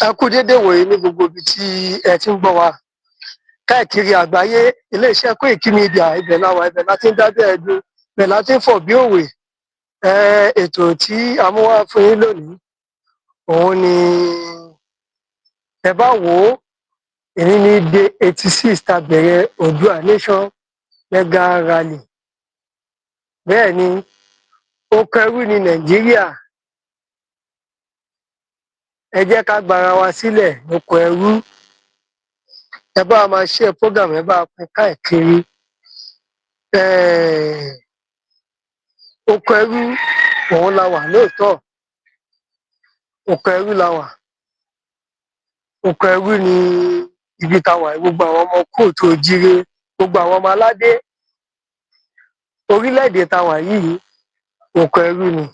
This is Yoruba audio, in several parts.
Ẹ kú dédé wòyí ní gbogbo ibi tí ẹ ti ń gbọ́ wa káàkiri àgbáyé. Iléeṣẹ́ Koiki Media ibẹ̀ láwa, ibẹ̀ láti ń dábẹ́ ẹdun, ibẹ̀ láti ń fọ̀ bí òwe. Ètò tí a mú wá fún yín lónìí òun ni ẹ bá wò ó, èyí ní day 86 tá bẹ̀rẹ̀ Oòduà Nation Mega Rally. Bẹ́ẹ̀ ni oko ẹrú ní Nàìjíríà, ẹ jẹ́ ká gbara wa sílẹ̀ lóko ẹrú. Ẹ bá máa share program, ẹ bá pín káàkiri. Oko ẹrú òun la wà lóòótọ́, oko ẹrú la wà. Oko ẹrú ni ibi tá wà. Gbogbo àwọn ọmọ kóòtù òjíire, gbogbo àwọn ọmọ aládé orílẹ̀-èdè tá wà yìí, oko ẹrú ni.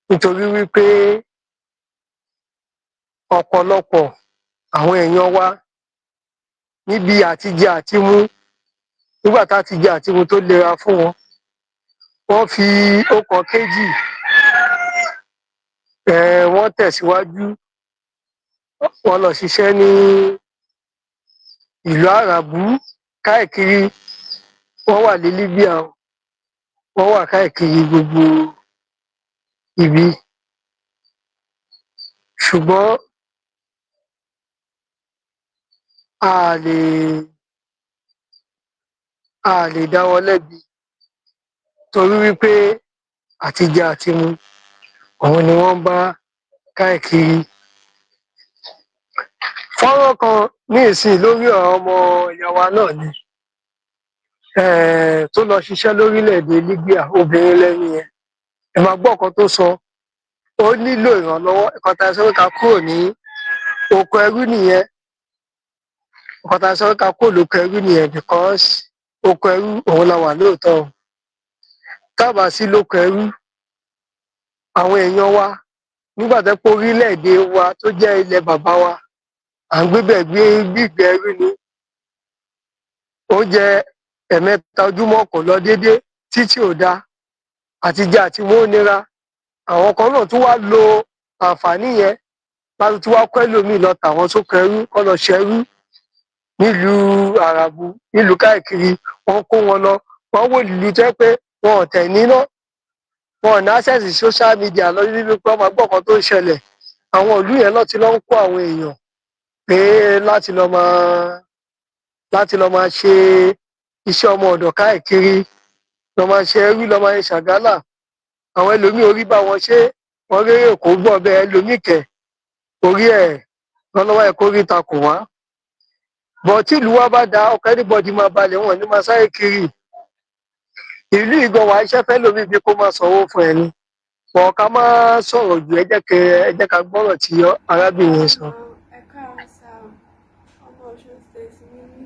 Nítorí wípé ọ̀pọ̀lọpọ̀ àwọn èèyàn wa níbi àtijẹ àtimú, nígbà tá àtijẹ àtimú tó lera fún wọn, wọ́n fi ọkàn kéjì, wọ́n tẹ̀síwájú, wọ́n lọ ṣiṣẹ́ ní ìlú Àràbú káàkiri. Wọ́n wà ní Libya, wọ́n wà káàkiri gbogbo ibi. Ṣùgbọ́n a lè dá wọn lẹ́bi, torí wípé àtijẹ àtimú òun ni wọ́n bá káàkiri. Fọ́nrán kan ní ìsìn lórí ọmọ ìyá wa náà ni, tó lọ ṣiṣẹ́ lórílẹ̀-èdè Libya, obìnrin lẹ́ni yẹn. Ẹ máa gbọ́ nǹkan tó sọ. Ó nílò ìrànlọ́wọ́. Nǹkan tá a sọ pé ká kúrò ní oko ẹrú nìyẹn. Nǹkan tá a sọ pé ká kúrò lóko ẹrú nìyẹn, because oko ẹrú òun la wà lóòótọ́. Tá bá sí lóko ẹrú, àwọn èèyàn wa, nígbà tó pé orílẹ̀-èdè wa tó jẹ́ ilẹ̀ bàbá wa, à ń gbébẹ̀ gbígbé ẹrú ni. Oúnjẹ ẹ̀mẹ́ta ojúmọ́ kò lọ déédé, títí ò dáa, àtijẹ àtimú ó nira. Àwọn kan náà tún wá lo àǹfààní yẹn láti tún wá kọ́ ẹlòmíì lọ tà wọ́n sóko ẹrú, kọ́ lọ ṣẹrú nílùú Àràbù, nílùú káàkiri. Wọ́n kó wọn lọ, wọ́n wò ìlú tẹ́ pé wọn ò tẹ̀ níná, wọn ò ní access social media lọ nínú pé wọ́n máa gbọ́ nǹkan tó ń ṣẹlẹ̀. Àwọn ìlú yẹn ló ti lọ ń kó àwọn èèyàn pé láti lọ máa ṣe iṣẹ́ ọmọ ọ̀dọ̀ káàkiri, lọ máa ṣe ẹrú, lọ máa ṣe ṣàgálà. Àwọn ẹlòmíì orí bá wọn ṣe, wọ́n rí èkó gbọ́ bẹ́ẹ̀. Ẹlòmíì kẹ̀ orí ẹ̀ lọ́wọ́ ẹ̀ kó rí takò wá. Bọ̀ tí ìlú wa bá da, ọkọ̀ anybody máa balẹ̀, wọn ní máa sáré kiri. Ìlú ìgan wà iṣẹ́ fẹ́ lómi bí kó máa sanwó fún ẹni. Bọ̀ ká má sọ̀rọ̀ jù, ẹ jẹ́ ká gbọ́rọ̀ tí arábìnrin sọ. Ẹ káàárọ̀ sá o, ọmọ Ọ̀ṣun State ni mí.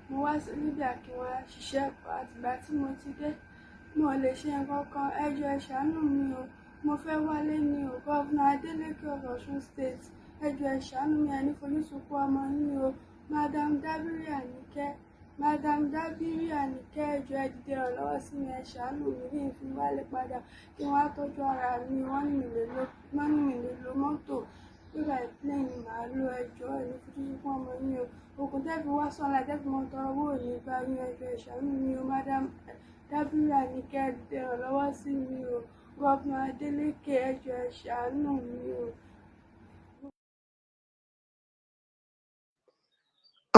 Mo wá sí Libya kí n wá ṣiṣẹ́, àtìgbà tí mo ti dé mo lè ṣe nǹkan kan. Ẹ jọ̀ọ́ ẹ ṣàánú mi o, mo fẹ́ wálé ní o. Gọ́vnà Adeleke of Ọ̀ṣun State, ẹ jọ̀ọ́ ẹ ṣàánú mi, ẹni fojú sunkún ọmọ yín o. Madam Dabiri Anike, ẹ jọ̀ọ́ ẹ dìde ìrànlọ́wọ́ sí mi, ẹ ṣàánú mi kí n fi wálé padà, kí n wá tọ́jú ara mi. Wọ́n ní mi lè lo mọ́tò, nígbà ìpínlẹ̀ ni màá lo. Ẹ jọ̀ọ́ ẹni fojú sunkún ọmọ yín o. Ògùn tẹ́ fi wá sọ́la, tẹ́ fi mọ́ tọrọ owó ní ìgbà yín. Ẹ jọ̀ọ́ ẹ ṣàánú mi o. Madam Dabiri Anike, ẹ dìde ìrànlọ́wọ́ sí mi o. Gọ́vnà Adeleke, ẹ jọ̀ọ́ ẹ ṣàánú mi o.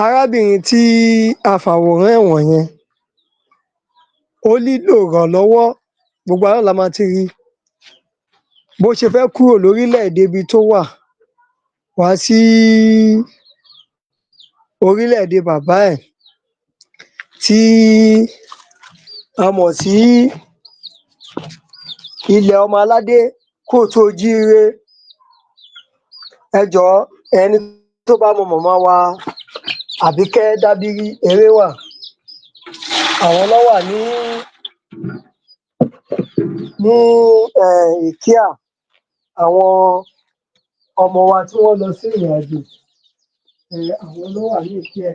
Arábìnrin tí a fàwòrán ẹ̀wọ̀n yẹn, ó nílò ìrànlọ́wọ́. Gbogbo àná la máa ti rí bó ṣe fẹ́ kúrò lórílẹ̀-èdè ibi tó wá sí orílẹ̀-èdè bàbá ẹ̀, tí a mọ̀ sí ilẹ̀ ọmọ aládé kóòtù òjíire. Ẹ jọ̀ọ́ ẹni tó bá mọ màmá wa Àbíkẹ́ Dábírí Eréwà, àwọn ló wà ní IKEA. Àwọn ọmọ wa tí wọ́n lọ sí ìrìn àjò, àwọn ló wà ní IKEA.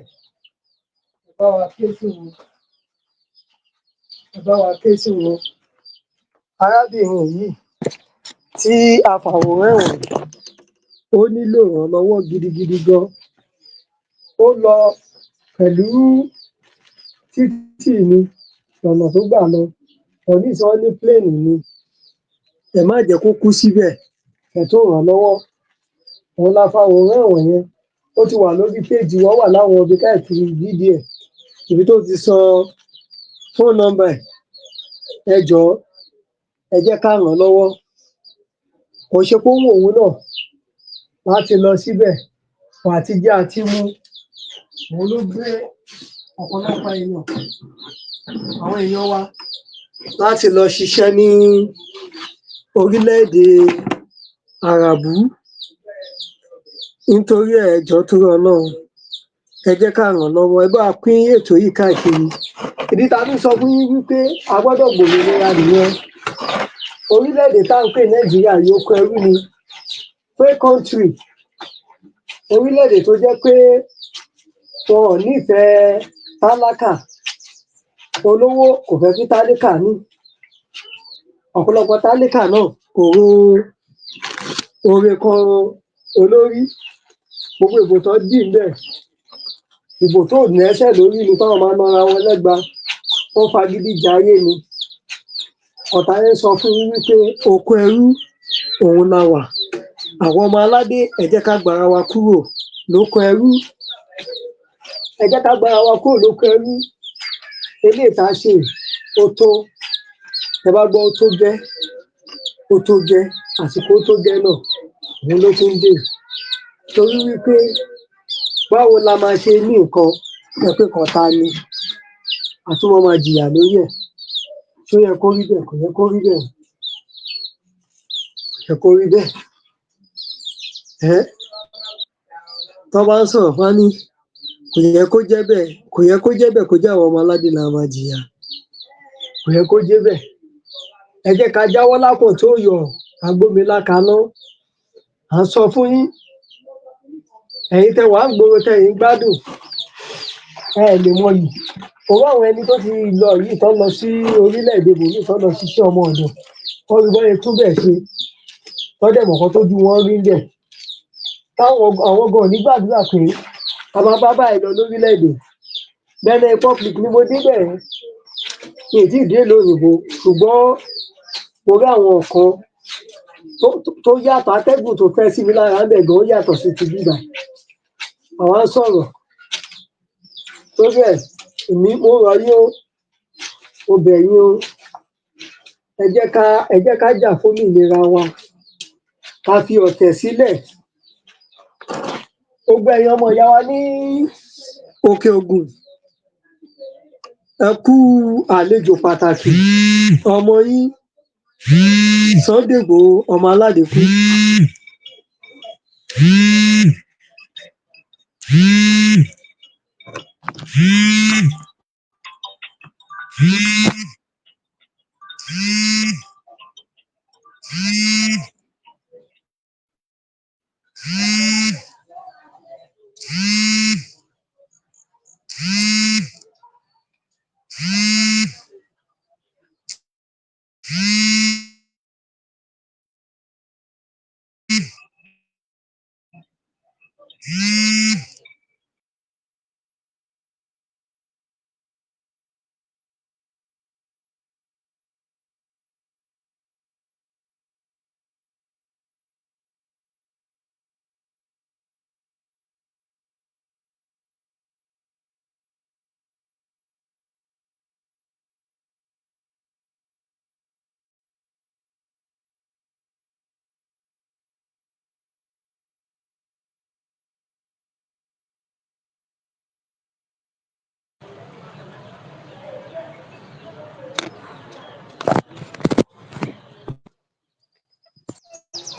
Ẹ bá wa ké sí wọn. Arábìnrin yìí tí a fàwòrán ẹ̀wọ̀n, ó nílò ìrànlọ́wọ́ gidigidi gan. Ó lọ pẹ̀lú títì ni ọ̀nà tó gbà lọ, police wọ́n ní plane ni, ẹ má jẹ́ kó kú síbẹ̀, ẹ tún ràn án lọ́wọ́. Òun la fàwòrán ẹ̀wọ̀n yẹn, ó ti wà lórí page wa, ó wà láwọn ibi káàkiri fídíò ẹ̀, ibi tó ti sọ phone number ẹ̀. Ẹ jọ̀ọ́ ẹ jẹ́ ká ràn án lọ́wọ́. Kò ṣe pé ó wù òun náà láti lọ síbẹ̀, àti jẹ àti mu, òun ló gbé ọ̀pọ̀lọpọ̀ èèyàn, àwọn èèyàn wa láti lọ ṣiṣẹ́ ní orílẹ̀-èdè Àràbú. Nítorí ẹ̀, ẹ jọ̀ọ́ torí Ọlọ́run, ẹ jẹ́ ká ràn án lọ́wọ́, ẹ bá wa pín ètò yìí káàkiri. Ìdí ta fi ń sọ fún yín wípé a gbọ́dọ̀ gbòmìnira nìyẹn. Orílẹ̀-èdè tá à ń pè Nàìjíríà yìí, oko ẹrú ni, free country, orílẹ̀-èdè tó jẹ́ pé wọn ò nífẹ̀ẹ́ tálákà, olówó kò fẹ́ kí tálíkà ní. Ọ̀pọ̀lọpọ̀ tálíkà náà kò ro oore kan olórí. Gbogbo ìbò tó dì ńbẹ̀, ìbò tó lẹ́sẹ̀ lórí ni, táwọn máa nara wọn lẹ́gba, wọ́n fagídí jayé ni. Ọ̀tá yẹn sọ fún yín wípé oko ẹrú òun la wà. Àwọn ọmọ aládé, ẹ jẹ́ ká gbara wa kúrò lóko ẹrú. Ẹ jẹ́ ká gbara wa kúrò lóko ẹrú. Eléyìí tá a ṣe ó tó. Ẹ bá gbọ́ ó tó gẹ́, ó tó gẹ́, àsìkò ó tó gẹ́ náà, òun ló tún dé. Torí wípé báwo la máa ṣe ní nǹkan ẹ pé kan ta ni, a tún máa jìyà lórí ẹ̀. Ṣó yẹ kó rí bẹ́ẹ̀? Kò yẹ kó rí bẹ́ẹ̀. Kò yẹ kó rí bẹ́ẹ̀. Tọ́ bá ń sọ̀rọ̀ fún wa ní kò yẹ kó jẹ́ bẹ́ẹ̀, kò yẹ kó jẹ́ bẹ́ẹ̀, kó jẹ́ àwọn ọmọ aládé la máa jìyà. Kò yẹ kó jẹ́ bẹ́ẹ̀. Ẹ jẹ́ ká jáwọ́ lápọ̀n tó yọ, ká gbómi lákaná. À ń sọ fún yín, ẹ̀yin tẹ́ wà ń gbòòrò tẹ́yin gbádùn, ẹ lè mọ yìí. Òwò àwọn ẹni tó ti lọ yìí, tó lọ sí orílẹ̀-èdè bòmíì, tó lọ ṣiṣẹ́ ọmọ ọ̀dọ̀, wọ́n rí bọ́yẹ tún bẹ̀ ṣe, wọ́n dẹ̀ mọ̀kan tó ju wọ́n rí ń bẹ̀. Àwọn gan ní gbàdúrà pé a máa bá báyìí lọ lórílẹ̀-èdè. Benin Republic ni mo dé bẹ̀rẹ̀, mi ì tí ì dé ìlú òyìnbó, ṣùgbọ́n mo rí àwọn nǹkan tó yàtọ̀, atẹ́gùn tó fẹ́ sí mi lára ń bẹ̀ gan, ó yàtọ̀ sí ti bíbà. Àwa ń sọ̀rọ̀ tó bẹ̀, mo rọ̀ yín o, mo bẹ̀ yín o, ẹ jẹ́ ká jà fún òmìnira wa, ká fi ọ̀tẹ̀ sílẹ̀. Gbogbo ẹ̀yin ọmọ ìyá wa ní òkè ògùn, ẹ kú àlejò pàtàkì. Ọmọ yín Sunday Igboho ọmọ aládé kú.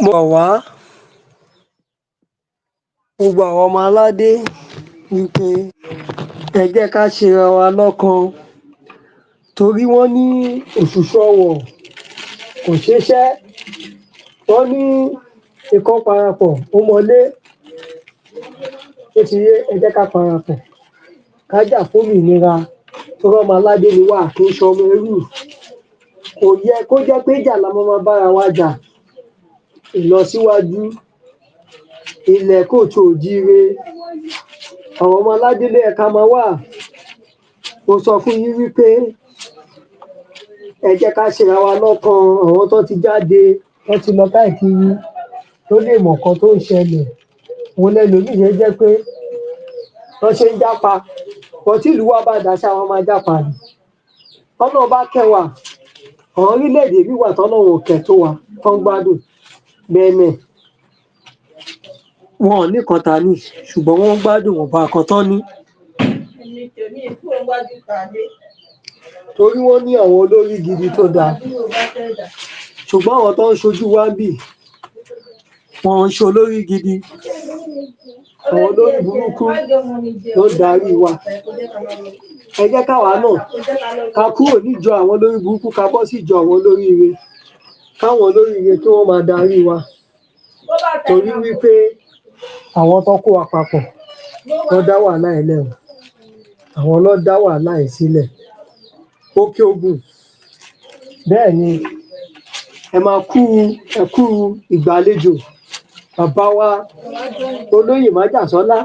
Mo rọ̀ wá, gbogbo àwọn ọmọ aládé, wípé ẹ jẹ́ ká ṣera wa lọ́kan. Torí wọ́n ní òṣùṣù ọwọ̀ kò ṣeéṣẹ́. Wọ́n ní ikán parapọ̀ ó mọlé. Ó ti yé, ẹ jẹ́ ká parapọ̀, ká jà fún òmìnira. Torí ọmọ aládé ni wá, kì í ṣọmọ ẹrú. Kò yẹ kó jẹ́ pé ìjà la máa bára wa jà. Ìlọsíwájú ilẹ̀ kóòtù òjíire, àwọn ọmọ aládélé ẹ̀ka máa wà. Mo sọ fún yín wípé ẹ jẹ́ ká ṣera wa lọ́kan, àwọn tó ti jáde, wọ́n ti lọ káàkiri tó lè mọ̀ nǹkan tó ń ṣẹlẹ̀. Òun lẹlòmíì ṣe jẹ́ pé wọ́n ṣe ń jápa, but tí ìlú wa bá dá ṣá wọn máa jápa ni. Tọ́lọ́run bá kẹ́ wa, àwọn orílẹ̀-èdè míì wà tọ́lọ́run ò kẹ́ tó wa, tán ń gbádùn. Benin, wọn ò ní nǹkan tà ní, ṣùgbọ́n wọ́n ń gbádùn ìwọ̀nba nǹkan tán ní. Torí wọ́n ní àwọn olórí gidi tó dáa. Ṣùgbọ́n àwọn tó ń ṣojú wa ńbí, wọn ò ń ṣe olórí gidi. Àwọn olórí burúkú ló ń darí wa. Ẹ jẹ́ káwa náà ká kúrò níjọ àwọn olórí burúkú ká bọ́ síjọ àwọn olóríire. Káwọn olóríire kí wọ́n máa darí wa. Torí wípé àwọn tó kó wa papọ̀ ló dá wàhálà yìí lẹ̀ o. Àwọn ló dá wàhálà yìí sílẹ̀. Òkè Ògùn, bẹ́ẹ̀ ni, ẹ kú ìgbàlejò bàbá wa olóyè Májàsọ́lá,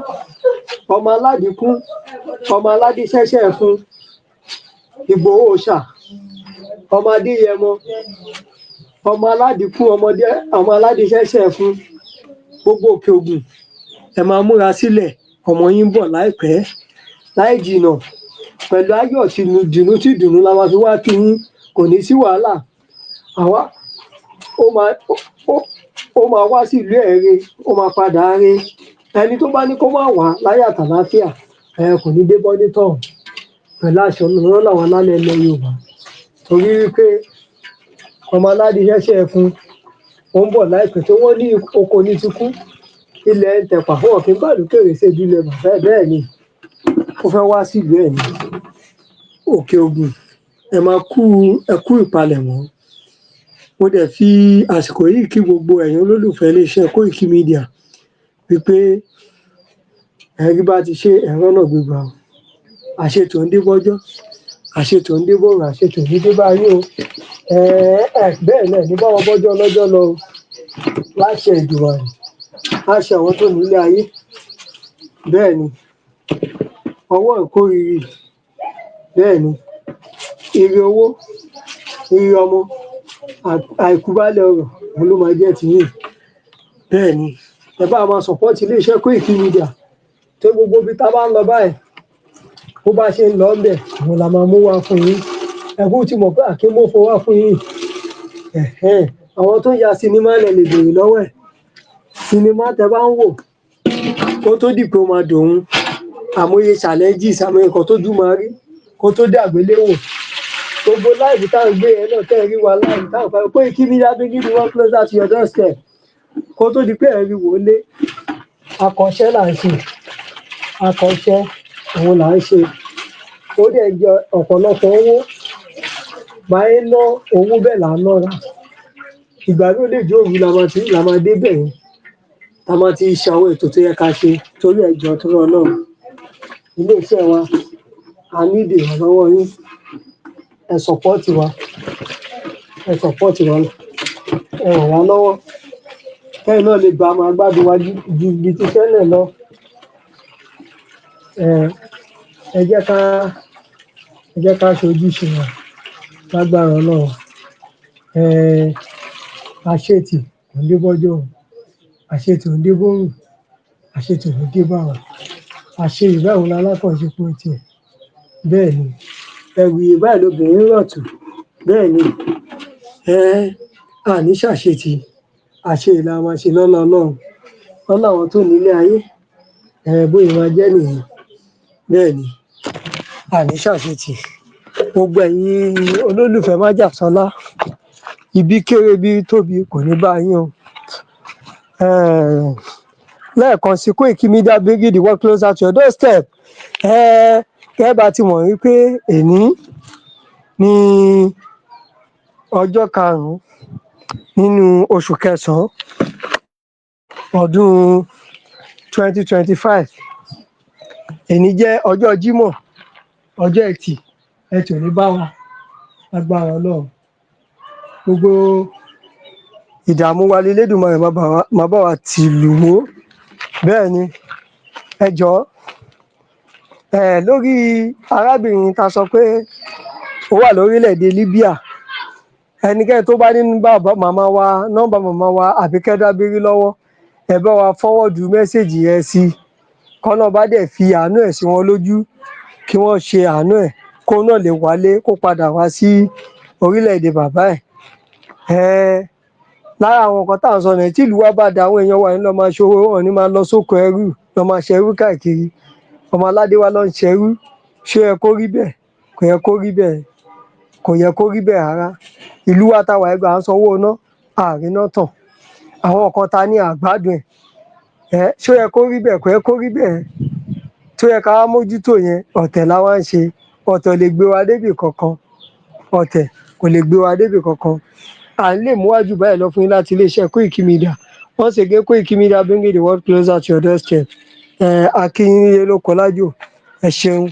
ọmọ Aládìkún, ọmọ Aládìṣẹ́ṣẹ́ fún Ìgbòho Òòṣà, ọmọ Adéyẹmọ, ọmọ Aládìkún, ọmọ Aládìṣẹ́ṣẹ́ fún gbogbo Òkè Ògùn. Ẹ máa múra sílẹ̀, ọmọ yín ń bọ̀ láìpẹ́ láì jìnnà. Pẹ̀lú ayọ̀ tí dùnnú la máa fi wá kí yín, kò ní sí wàhálà. Ó máa wá sí ìlú ẹ̀ re, ó máa padà re. Ẹni tó bá ní kó má wá láyọ̀ àtàlàáfíà, kò ní dé bọ́nítọ̀hún. Pẹ̀lú àṣẹ Ọlọ́run làwọn alálẹ̀ ilẹ̀ Yorùbá. Torí wípé ọmọ Aládìṣẹ́ṣẹ́ fún ó ń bọ̀ láìpẹ́ tó wọ́n ní oko ní ti kú. Ilẹ̀ ń tẹ̀pà fún ọ̀kín gbàlú kèrèsé ju ilẹ̀ bàbá ẹ̀, bẹ́ẹ̀ ni. Ó fẹ́ wá sí ìlú ẹ̀ ní Òkè Ògùn. Ẹ kú ìpalẹ̀mọ́. Mo dẹ̀ fi àsìkò yìí kí gbogbo ẹ̀yin olólùfẹ́ iléeṣẹ́ Koiki Media wípé ẹ̀rí bá ti ṣe ẹ̀rọ náà gbégbá o. Àṣetò ń dé bọ́jọ́, àṣetò ń dé bòrùn, àṣetò ní dé bá yín o. Bẹ́ẹ̀ náà ní báwọn bọ́jọ́ lọ́jọ́ lọ o. Láṣẹ Èdùmàrè, láṣẹ àwọn tó ní ilé ayé. Bẹ́ẹ̀ ni, ọwọ́ ìkórìírí, bẹ́ẹ̀ ni, ire owó, ire ọmọ, àìkúbálẹ̀ ọrọ̀, òun ló máa jẹ́ tiyín. Bẹ́ẹ̀ ni, ẹ bá máa support iléeṣẹ́ Koiki Media. Tó gbogbo ibi tá a bá ń lọ báyìí, bó bá ṣe ń lọ ńbẹ̀, òun la máa mú wá fún yín. Ẹ kú ti mọ̀ pé àkíńmọ́fọ́ wá fún yín. Àwọn tó ń ya sinimá lẹ lè béèrè lọ́wọ́ ẹ̀. Sinimá tẹ bá ń wò, kó tó dì pé ó máa dòun. Àmọye challenges, àmọye nǹkan tójú máa rí kó tó dàgbéléwò. Gbogbo láìfù tá à ń gbé yẹn náà tẹ́ ẹ rí wa láìfù tá à ń parí. Koiki Media bringing the world closer to your doorstep. Kó tó di pé ẹ rí wò lé, akọ́ṣẹ́ là ń ṣe. Akọ́ṣẹ́ òun là ń ṣe. Ó dẹ̀ jẹ ọ̀pọ̀lọpọ̀ owó. Báyé ná owó bẹ́ẹ̀ là ń nára. Ìgbà ló lè jó òru la máa dé bẹ̀ yẹn. Ta máa ti ṣe àwọn ètò tó yẹ ká ṣe torí ẹ̀jọ̀ tó rọ̀ náà. Ilé-iṣẹ́ wa, a need ìrànlọ́wọ́ yín. Ẹ support wa. Ẹ support wa. Ẹ ràn wá lọ́wọ́. Kẹ́yìn náà lè gba máa gbádùn wa ju ibi tí tẹ́lẹ̀ lọ. Ẹ jẹ́ ká ṣojúṣe wa lágbára Ọlọ́run. Àṣetì kò ń dé bọ́jọ́ o. Àṣetì ò ń dé bòrùn. Àṣetì ò ń dé bá wa. Àṣe ìbáwo la lákànṣe fún tiẹ̀. Bẹ́ẹ̀ ni, ẹrù ìbáyìí lobìnrin rọ̀ tù. Bẹ́ẹ̀ ni, àní ṣàṣetì. Àṣe ìlà máa ṣe lọ́lá Ọlọ́run. Lọ́lá àwọn tó nílé ayé. Bóyá máa jẹ́ nìyẹn. Bẹ́ẹ̀ ni, àní ṣàṣetì. Gbogbo ẹ̀yin olólùfẹ́ Májàsọ́lá, ibi kéré bí tóbi kò ní bá yín o. Lẹ́ẹ̀kan sí Koiki Media bringing the world closer to your doorstep. Kẹ́ bá ti mọ̀ wípé èní ní ọjọ́ 5 nínú oṣù kẹsàn-án ọdún 2025. Èní jẹ́ ọjọ́ Jímọ̀, ọjọ́ Ẹtì. Ẹtì ò ní bá wa lágbára Ọlọ́run. Gbogbo ìdààmú wa l'Elédùmarè máa bá wa tì lù wó. bẹ́ẹ̀ ni ẹ jọ̀ọ́ lórí arábìnrin ta sọ pé ó wà lórílẹ̀‐èdè Libya, ẹnikẹ́ni tó bá ní nọ́mbà màmá wa Àbíkẹ́ Dábírí lọ́wọ́, ẹ bá wa fọ́wọ́dù mẹ́sẹ̀gì yẹn sí i, kọ́nà bá dẹ̀ fi àánú ẹ̀ sí wọn lójú, kí wọ́n ṣe àánú ẹ̀ kó náà lè wálé, kó padà wá sí orílẹ̀‐èdè bàbá ẹ̀. Lára àwọn nǹkan tá à ń sọ nìyẹn, tí ìlú wa bá da, àwọn èèyàn wa ní lọ́ọ́ máa ṣòwò, wọn ní máa lọ sóko ẹrú, lọ́ọ́ máa ṣẹrú káàkiri, ọmọ aládé wa ló ń ṣẹrú. Ṣé ó yẹ kó rí bẹ́ẹ̀? Kò yẹ kó rí bẹ́ẹ̀, kò yẹ kó rí bẹ́ẹ̀ rárá. Ìlú wa táwa ẹgbẹ́ à ń sanwó iná, àárín náà tàn, àwọn nǹkan ta ní àgbádùn ẹ̀. Ṣé ó yẹ kó rí bẹ́ẹ̀? Kò yẹ kó rí bẹ́ẹ̀. Tó yẹ ká wá mójútó yẹn, ọ̀tẹ̀ la wá ń ṣe. Ọ̀tẹ̀ ò lè gbé wa débì kankan, ọ̀tẹ̀ kò lè gbé wa débì kankan. À ń lè mú wájú báyìí lọ fún yín láti iléeṣẹ́ Koiki Media. Once again, Koiki Media bringing the world closer to your doorstep. A kí yín nílé lóko lájò, ẹ ṣeun.